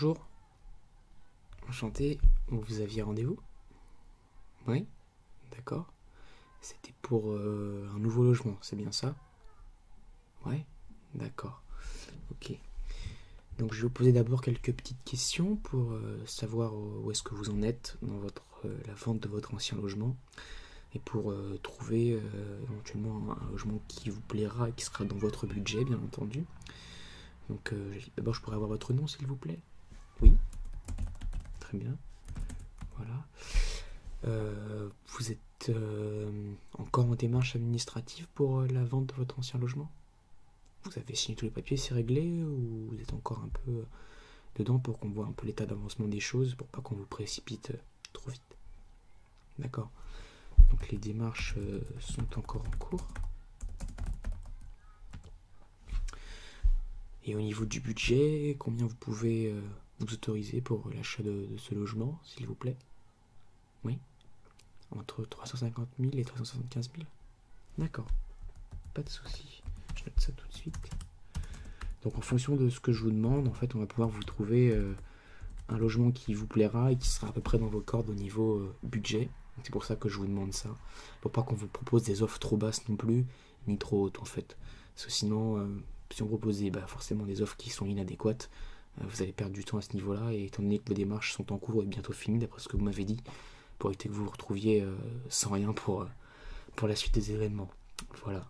bonjour. Enchanté. Vous aviez rendez-vous? Oui, d'accord. C'était pour un nouveau logement, c'est bien ça? Ouais, d'accord. Ok. Donc je vais vous poser d'abord quelques petites questions pour savoir où est-ce que vous en êtes dans la vente de votre ancien logement et pour trouver éventuellement un logement qui vous plaira et qui sera dans votre budget, bien entendu. Donc d'abord je pourrais avoir votre nom s'il vous plaît? Oui, très bien. Voilà. Vous êtes encore en démarche administrative pour la vente de votre ancien logement? Vous avez signé tous les papiers, c'est réglé, ou vous êtes encore un peu dedans pour qu'on voit un peu l'état d'avancement des choses, pour pas qu'on vous précipite trop vite? D'accord. Donc les démarches sont encore en cours. Et au niveau du budget, combien vous pouvez vous autoriser pour l'achat de ce logement, s'il vous plaît? Oui, entre 350 000 et 375 000. D'accord, pas de souci. Je note ça tout de suite. Donc en fonction de ce que je vous demande, en fait, on va pouvoir vous trouver un logement qui vous plaira et qui sera à peu près dans vos cordes au niveau budget. C'est pour ça que je vous demande ça. Pour pas qu'on vous propose des offres trop basses non plus, ni trop hautes en fait. Parce que sinon, si on propose forcément des offres qui sont inadéquates, vous allez perdre du temps à ce niveau-là. Et étant donné que vos démarches sont en cours et bientôt finies, d'après ce que vous m'avez dit, pour éviter que vous vous retrouviez sans rien pour la suite des événements. Voilà.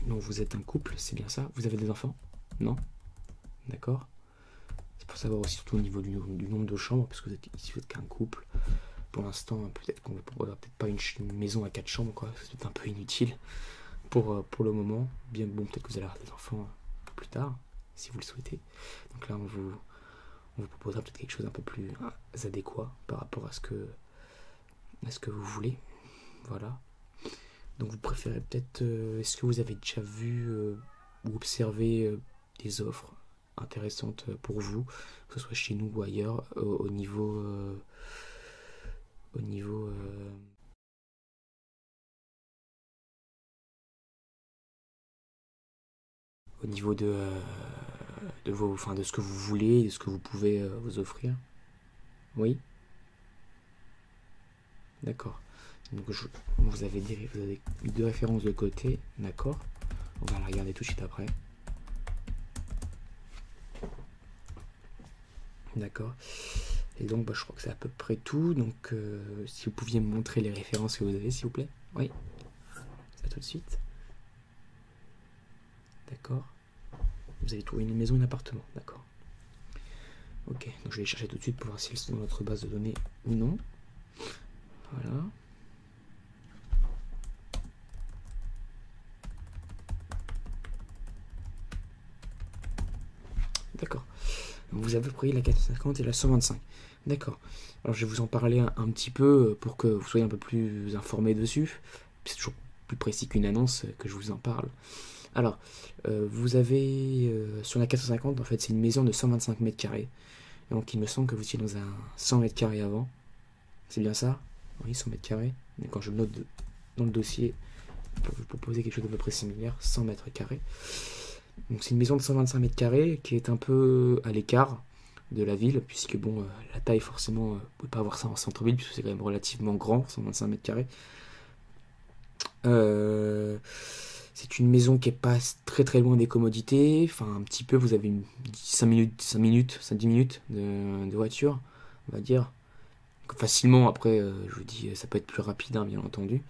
Donc vous êtes un couple, c'est bien ça? Vous avez des enfants? Non? D'accord. C'est pour savoir aussi surtout au niveau du nombre de chambres, parce que si vous êtes qu'un couple, pour l'instant, peut-être qu'on ne proposera peut-être pas une maison à 4 chambres, quoi. C'est peut-être un peu inutile pour le moment. Bien que bon, peut-être que vous allez avoir des enfants plus tard, si vous le souhaitez. Donc là, on vous proposera peut-être quelque chose un peu plus adéquat par rapport à ce que vous voulez. Voilà. Donc vous préférez peut-être... est-ce que vous avez déjà vu ou observé des offres intéressantes pour vous, que ce soit chez nous ou ailleurs, au niveau... au niveau... au niveau de ce que vous voulez, de ce que vous pouvez vous offrir? Oui? D'accord. Donc vous avez deux références de côté, d'accord? On va la regarder tout de suite après. D'accord. Et donc je crois que c'est à peu près tout. Donc si vous pouviez me montrer les références que vous avez, s'il vous plaît. Oui. Ça tout de suite. D'accord. Vous avez trouvé une maison, un appartement, d'accord. Ok, donc je vais les chercher tout de suite pour voir si elles sont dans notre base de données ou non. Voilà. D'accord. Vous avez pris la 450 et la 125. D'accord. Alors je vais vous en parler un petit peu pour que vous soyez un peu plus informés dessus. C'est toujours plus précis qu'une annonce que je vous en parle. Alors, vous avez sur la 450, en fait, c'est une maison de 125 mètres carrés. Donc il me semble que vous étiez dans un 100 mètres carrés avant. C'est bien ça? Oui, 100 mètres carrés. Mais quand je le note dans le dossier, pour vous proposer quelque chose de peu près similaire, 100 mètres carrés. Donc c'est une maison de 125 mètres carrés qui est un peu à l'écart de la ville, puisque bon, la taille forcément, vous ne pouvez pas avoir ça en centre-ville, puisque c'est quand même relativement grand, 125 mètres carrés. C'est une maison qui est pas très très loin des commodités, enfin un petit peu, vous avez 5 10 minutes de voiture, on va dire. Facilement, après, je vous dis, ça peut être plus rapide, hein, bien entendu.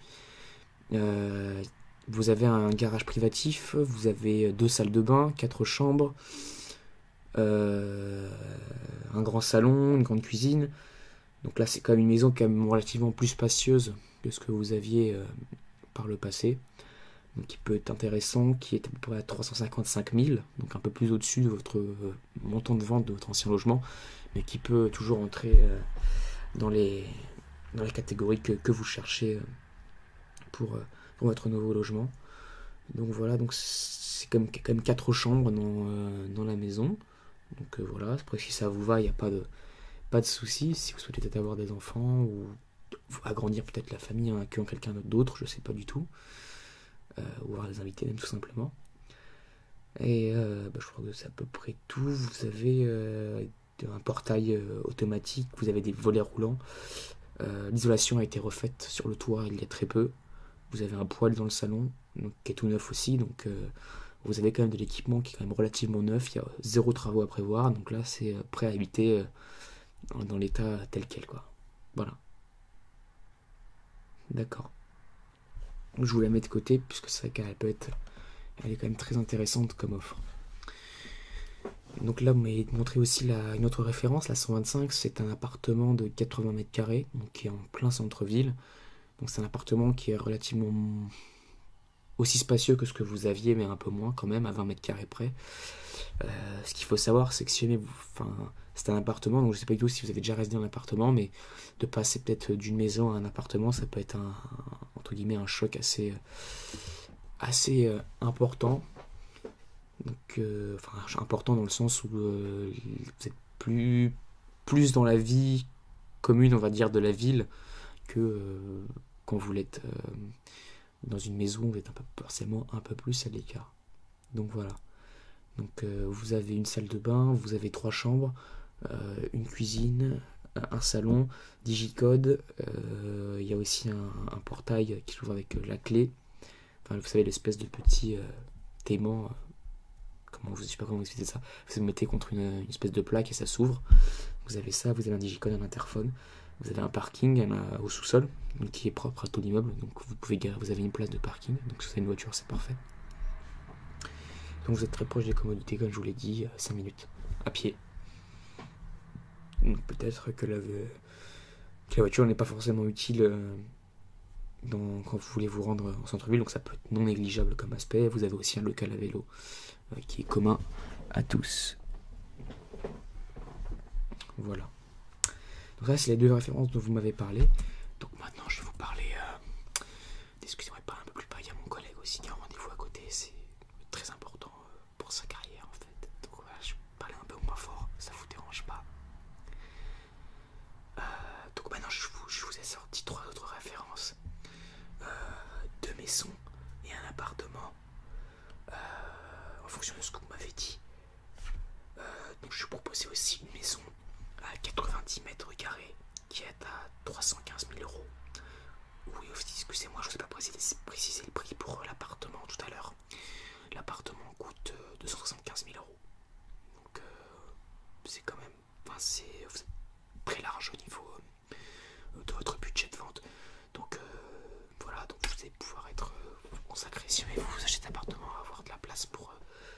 Vous avez un garage privatif, vous avez 2 salles de bain, 4 chambres, un grand salon, une grande cuisine. Donc là, c'est quand même une maison quand même relativement plus spacieuse que ce que vous aviez par le passé. Donc qui peut être intéressant, qui est à peu près à 355 000, donc un peu plus au-dessus de votre montant de vente de votre ancien logement, mais qui peut toujours entrer dans les catégories que vous cherchez pour votre nouveau logement. Donc voilà, donc c'est quand même 4 chambres dans la maison. Donc voilà, après si ça vous va, il n'y a pas de souci. Si vous souhaitez peut-être avoir des enfants ou agrandir peut-être la famille en accueillant quelqu'un d'autre, je sais pas du tout. Ou avoir des invités même tout simplement. Et je crois que c'est à peu près tout. Vous avez un portail automatique, vous avez des volets roulants. L'isolation a été refaite sur le toit il y a très peu. Vous avez un poêle dans le salon, donc, qui est tout neuf aussi, donc vous avez quand même de l'équipement qui est quand même relativement neuf, il y a 0 travaux à prévoir, donc là c'est prêt à habiter dans l'état tel quel, quoi. Voilà. D'accord. Je vous la mets de côté, puisque c'est vrai qu'elle peut être... Elle est quand même très intéressante comme offre. Donc là, vous m'avez montré aussi une autre référence, la 125, c'est un appartement de 80 mètres carrés, donc qui est en plein centre-ville. Donc c'est un appartement qui est relativement aussi spacieux que ce que vous aviez, mais un peu moins quand même, à 20 mètres carrés près. Ce qu'il faut savoir, c'est que si jamais c'est un appartement, donc je sais pas du tout si vous avez déjà résidé en appartement, mais de passer peut-être d'une maison à un appartement, ça peut être entre guillemets un choc assez important. Donc, important dans le sens où vous êtes plus dans la vie commune, on va dire, de la ville que quand vous l'êtes dans une maison, vous êtes forcément un peu plus à l'écart. Donc voilà. Donc vous avez une salle de bain, vous avez 3 chambres, une cuisine, un salon, digicode, il y a aussi un portail qui s'ouvre avec la clé. Enfin, vous savez, l'espèce de petit aimant. Je sais pas comment vous expliquer ça. Vous le mettez contre une espèce de plaque et ça s'ouvre. Vous avez ça, vous avez un digicode, un interphone. Vous avez un parking au sous-sol qui est propre à tout l'immeuble. Donc vous avez une place de parking. Donc si vous avez une voiture, c'est parfait. Donc vous êtes très proche des commodités, comme je vous l'ai dit, 5 minutes à pied. Donc peut-être que la voiture n'est pas forcément utile quand vous voulez vous rendre en centre-ville. Donc ça peut être non négligeable comme aspect. Vous avez aussi un local à vélo qui est commun à tous. Voilà. Donc ça, c'est les 2 références dont vous m'avez parlé. Donc maintenant, je vais vous parler... Excusez-moi de parler un peu plus bas. Il y a mon collègue aussi qui a un rendez-vous à côté. C'est très important pour sa carrière, en fait. Donc voilà, je vais parler un peu moins fort. Ça vous dérange pas. Donc maintenant, je vous ai sorti 3 autres références. 2 maisons et un appartement. En fonction de ce que vous m'avez dit. Donc je vais vous proposer aussi une maison à 90 mètres carrés qui est à 315 000 euros. Oui, excusez-moi, je ne sais pas préciser le prix pour l'appartement tout à l'heure. L'appartement coûte 275 000 euros. Donc c'est quand même... c'est très large au niveau de votre budget de vente. Donc voilà, donc vous allez pouvoir vous consacrer, si vous achetez cet appartement, à avoir de la place pour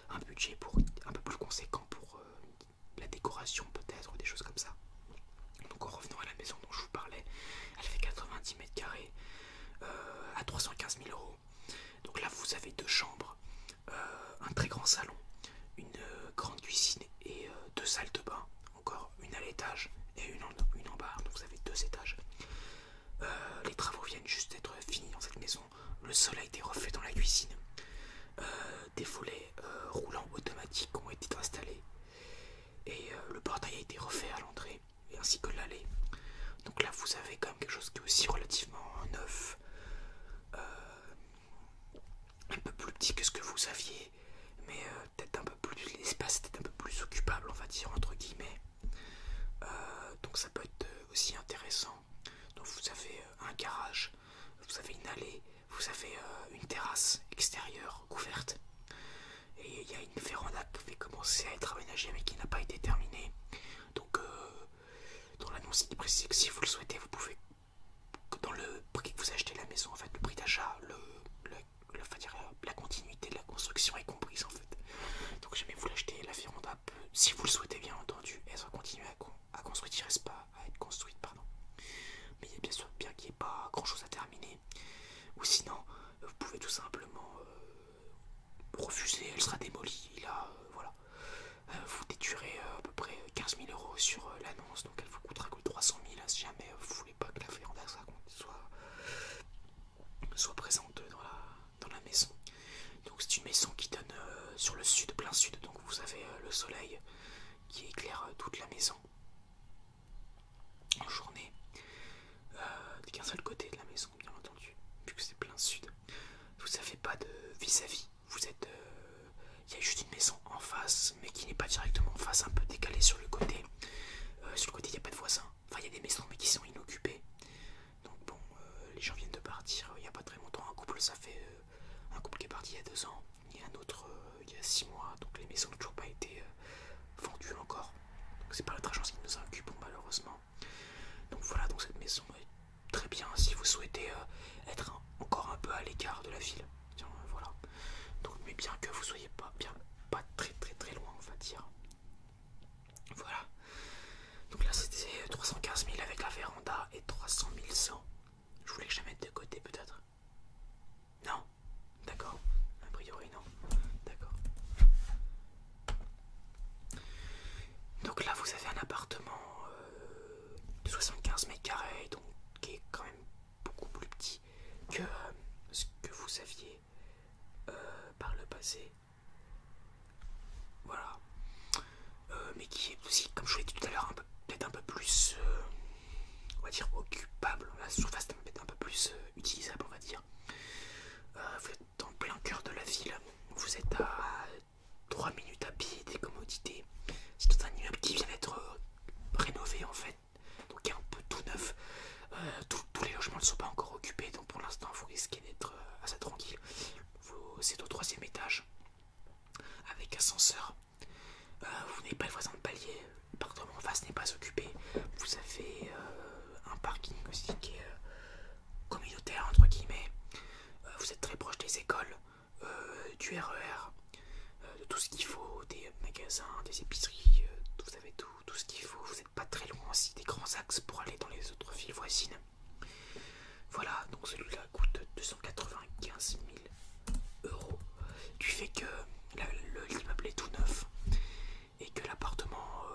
un budget un peu plus conséquent pour la décoration peut-être, des choses comme ça. Donc en revenant à la maison dont je vous parlais, elle fait 90 mètres carrés à 315 000 euros. Donc là vous avez 2 chambres, un très grand salon, une grande cuisine et 2 salles de bain, encore une à l'étage et une en bas, donc vous avez 2 étages. Les travaux viennent juste d'être finis dans cette maison. Le sol a été refait dans la cuisine. Des volets roulants automatiques ont été installés. Et le portail a été refait à l'entrée, ainsi que l'allée. Donc là, vous avez quand même quelque chose qui est aussi relativement neuf. Un peu plus petit que ce que vous aviez, mais peut-être un peu plus... L'espace était un peu plus occupable, on va dire, entre guillemets. Donc ça peut être aussi intéressant. Donc vous avez un garage, vous avez une allée, vous avez une terrasse extérieure couverte. Et il y a une véranda qui fait commencer à être aménagée mais qui n'a pas été terminée. Donc dans l'annonce il précise que si vous le souhaitez, vous pouvez, dans le prix que vous achetez la maison, en fait, le prix d'achat, la continuité de la construction est comprise en fait. Donc jamais vous l'achetez, la véranda peut, si vous le souhaitez bien entendu, être continuée à construire, à être construite, pardon. Mais il y a bien sûr bien qu'il n'y ait pas grand chose à terminer. Ou sinon, vous pouvez tout simplement refuser, elle sera démolie. Là, voilà. Vous déduirez à peu près 15 000 euros sur l'annonce, donc elle vous coûtera que 300 000 si jamais vous voulez pas que la véranda soit présente dans la maison. Donc c'est une maison qui donne sur le sud, plein sud, donc vous avez le soleil qui éclaire toute la maison en journée, qu'un seul côté de la maison bien entendu, vu que c'est plein sud. Vous n'avez pas de vis-à-vis, il y a juste une maison en face, mais qui n'est pas directement en face, un peu décalée sur le côté. 2 ans, et un autre il y a 6 mois, donc les maisons n'ont toujours pas été vendues encore. Donc c'est pas notre agence qui nous occupe malheureusement. Donc voilà, donc cette maison est très bien si vous souhaitez être encore un peu à l'écart de la ville. Tiens, voilà. Donc mais bien que vous soyez pas très loin on va dire. Voilà. Donc là c'était 315 000 avec la véranda et 300 100. Je voulais que je la mette de côté peut-être. Non. D'accord. A priori non. D'accord. Donc là vous avez un appartement de 75 mètres carrés, donc qui est quand même beaucoup plus petit que ce que vous aviez par le passé. Voilà. Mais qui est aussi, comme je vous l'ai dit tout à l'heure, peut-être un peu plus, on va dire, occupable. La surface peut-être un peu plus utilisable, on va dire. Vous êtes en plein cœur de la ville. Vous êtes à 3 minutes à pied des commodités. C'est tout un immeuble qui vient d'être rénové en fait. Donc il est un peu tout neuf. Tous les logements ne sont pas encore occupés. Donc pour l'instant vous risquez d'être assez tranquille. C'est au 3e étage. Avec ascenseur. Vous n'avez pas le voisin de palier. L'appartement en face n'est pas occupé. Vous avez un parking aussi qui est communautaire entre guillemets. Vous êtes très proche des écoles, du RER, de tout ce qu'il faut, des magasins, des épiceries, vous avez tout ce qu'il faut. Vous n'êtes pas très loin aussi des grands axes pour aller dans les autres villes voisines. Voilà, donc celui-là coûte 295 000 €. Du fait que l'immeuble est tout neuf et que l'appartement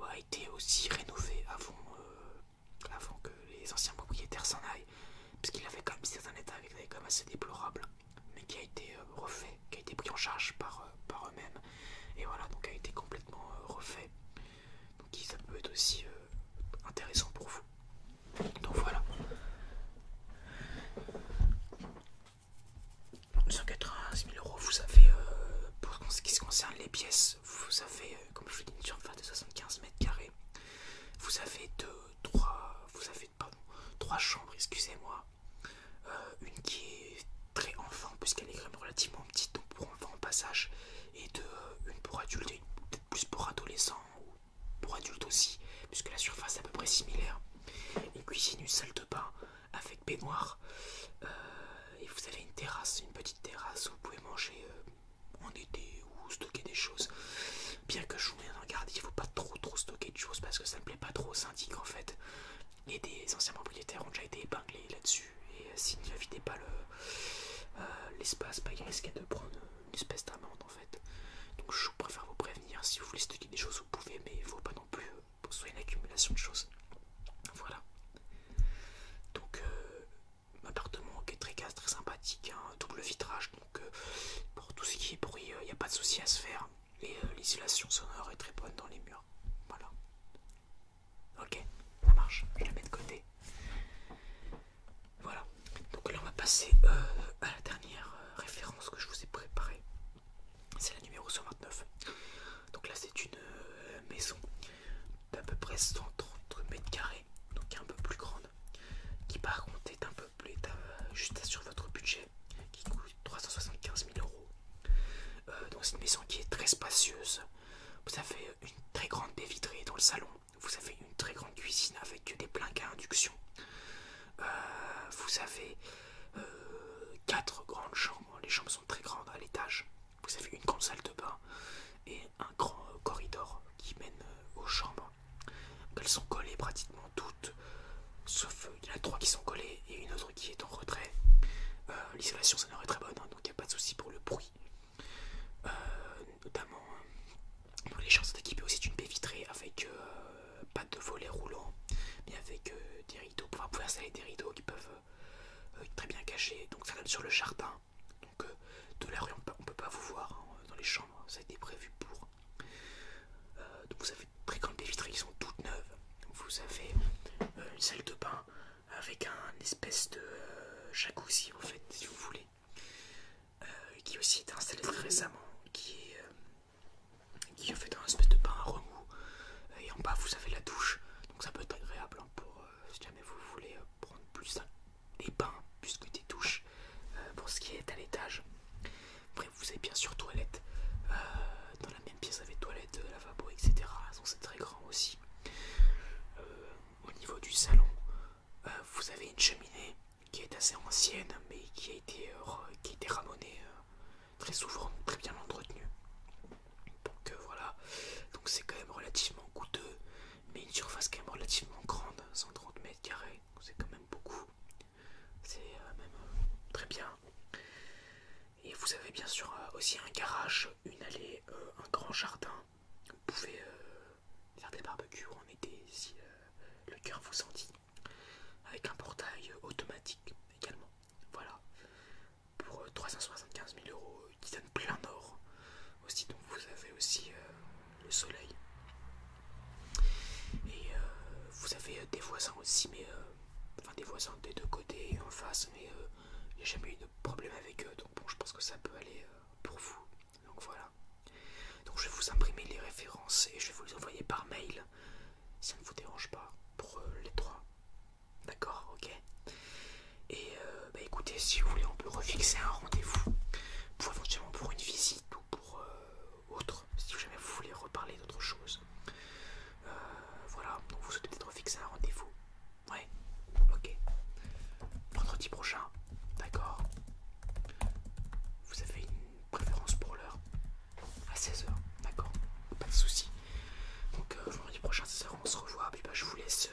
a été aussi rénové avant que les anciens propriétaires s'en aillent, parce qu'il avait quand même certains états quand même assez déplorable, mais qui a été refait, qui a été pris en charge par eux-mêmes, et voilà, donc a été complètement refait. Donc ça peut être aussi intéressant pour vous. Donc voilà. 190 000 €, vous avez, pour ce qui concerne les pièces, vous avez, comme je vous dis, une surface de 75 mètres carrés. Vous avez trois chambres, excusez-moi. Une qui est très enfant, puisqu'elle est quand même relativement petite, donc pour enfants en passage, et une pour adulte, et peut-être plus pour adolescents, ou pour adultes aussi, puisque la surface est à peu près similaire. Une cuisine, une salle de bain avec baignoire, et vous avez une terrasse, une petite terrasse où vous pouvez manger en été ou stocker des choses. Bien que je vous mette en garde, il ne faut pas trop stocker de choses parce que ça ne plaît pas trop au syndic en fait. Et des anciens propriétaires ont déjà été épinglés là-dessus. Et s'ils ne vidaient pas l'espace, ils risquaient de prendre une espèce d'amende en fait. Donc je préfère vous prévenir, si vous voulez stocker des choses vous pouvez, mais il ne faut pas non plus que ce soit une accumulation de choses. Voilà. Donc appartement qui est très calme, très sympathique, hein, double vitrage, donc pour tout ce qui est bruit, il n'y a pas de souci à se faire. Et l'isolation sonore est très bonne dans les murs. Voilà. Ok, ça marche, je la mets de côté. Voilà. Donc là on va passer à la dernière référence que je vous ai préparée. C'est la numéro 129. Donc là c'est une maison d'à peu près 130 mètres carrés, donc un peu plus grande, qui par contre est un peu plus juste sur votre budget, qui coûte 375 000 €. Donc c'est une maison qui est très spacieuse. Vous avez une très grande baie vitrée dans le salon. Vous avez une très grande cuisine avec des plaques à induction. Vous avez 4 grandes chambres. Les chambres sont très grandes à l'étage. Vous avez une grande salle de bain et un grand corridor qui mène aux chambres. Elles sont collées pratiquement toutes, sauf il y en a 3 qui sont collées et une autre qui est en retrait. L'isolation sonore est très bonne, hein, donc il n'y a pas de souci pour le bruit. Notamment, les chambres sont équipées aussi d'une baie vitrée avec pas de volet roulant, mais avec des rideaux. Vous pouvez installer des rideaux qui peuvent être très bien cachés. Donc ça donne sur le jardin. Donc de la rue, on ne peut pas vous voir hein, dans les chambres. Ça a été prévu pour. Donc vous avez de très grandes baies vitrées qui sont toutes neuves. Vous avez une salle de bain avec un espèce de jacuzzi en fait, si vous voulez, qui aussi été installé très récemment, qui est fait un espèce de bain à remous, et en bas vous avez la douche, donc ça peut être agréable hein, pour si jamais vous voulez prendre plus des bains plus que des douches pour ce qui est à l'étage. Après cheminée qui est assez ancienne, mais qui a été ramonée très souvent, très bien entretenue. Donc voilà, donc c'est quand même relativement coûteux, mais une surface quand même relativement grande, 130 mètres carrés, c'est quand même beaucoup. C'est même très bien. Et vous avez bien sûr aussi un garage, une allée, un grand jardin. Vous pouvez faire des barbecues en été si le cœur vous en dit. Avec un portail automatique également. Voilà. Pour 375 000 euros qui donne plein nord. Aussi, donc vous avez aussi le soleil. Et vous avez des voisins aussi, mais enfin des voisins des deux côtés et en face, mais il n'y a jamais eu de problème avec eux. Donc bon, je pense que ça peut aller pour vous. Donc voilà. Donc je vais vous imprimer les références et je vais vous les envoyer par mail. Si ça ne vous dérange pas pour les trois. D'accord, ok. Et bah écoutez, si vous voulez, on peut refixer un rendez-vous pour éventuellement pour une visite ou pour autre, si jamais vous voulez reparler d'autre chose. Voilà, donc vous souhaitez peut-être refixer un rendez-vous. Ouais, ok. Vendredi prochain, d'accord. Vous avez une préférence pour l'heure? À 16h, d'accord, pas de soucis. Donc vendredi prochain, 16h, on se revoit. Puis bah, je vous laisse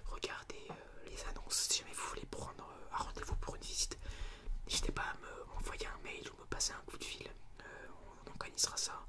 regarder les annonces. Si jamais vous voulez prendre un rendez-vous pour une visite, n'hésitez pas à m'envoyer un mail ou me passer un coup de fil. On organisera ça.